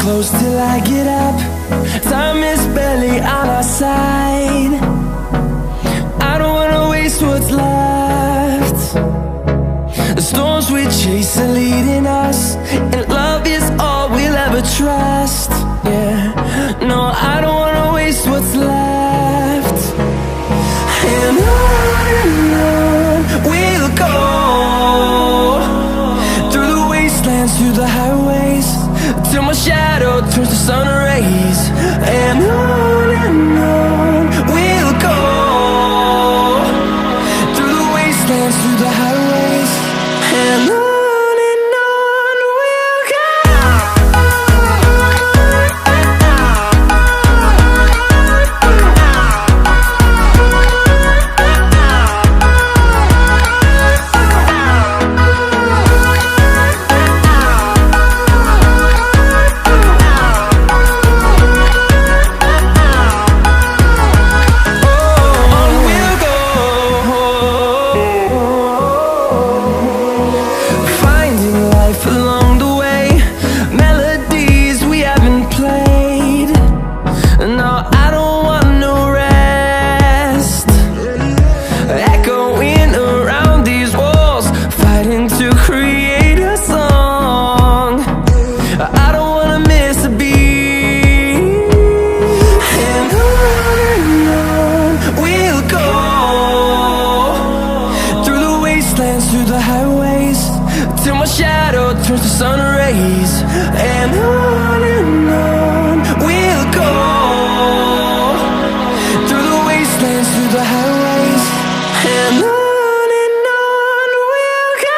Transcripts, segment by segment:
close till I get up. Time is barely on our side. I don't wanna waste what's left. The storms we chase are leading us, and love is all we'll ever trust. Yeah, no, I don't wanna waste what's left. And on we'll go, through the wastelands, through the highways, till my shadow turns to sun rays. And on we'll go, through the wastelands, through the highways, and on we'll go. Through the highways, till my shadow turns to sun rays. And on we'll go, through the wastelands, through the highways, and on we'll go.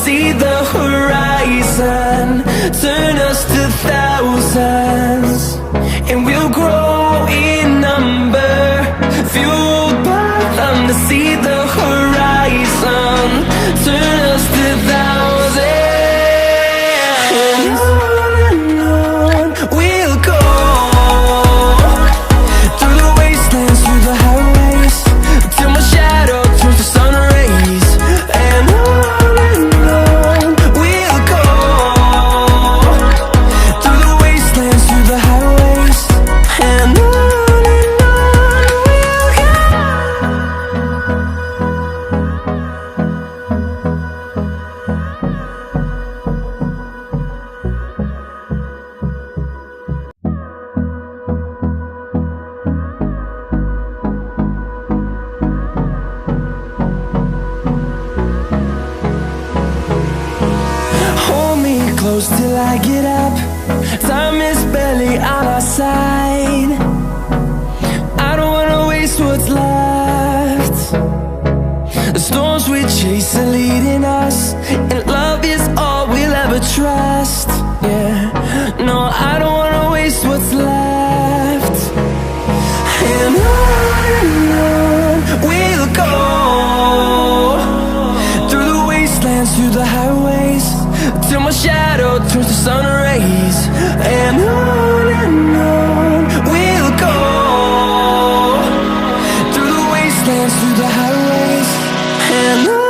See the horizon turn us to thousands, and we'll grow in number, fueled by them. To see the horizon turn us to thousands, and on we'll go, through the wastelands, through the highways, till my shadow turns to sun rays. And close till I get up. Time is barely on our side. I don't wanna waste what's left. The storms we chase are leading us, and love is all we'll ever trust. Yeah, no, I don't wanna waste what's left. And on we'll go, through the wastelands, through the highways, till my shadow turns to sun rays. And on we'll go, through the wastelands, through the highways, and on.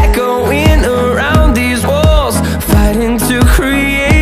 Echoing around these walls, fighting to create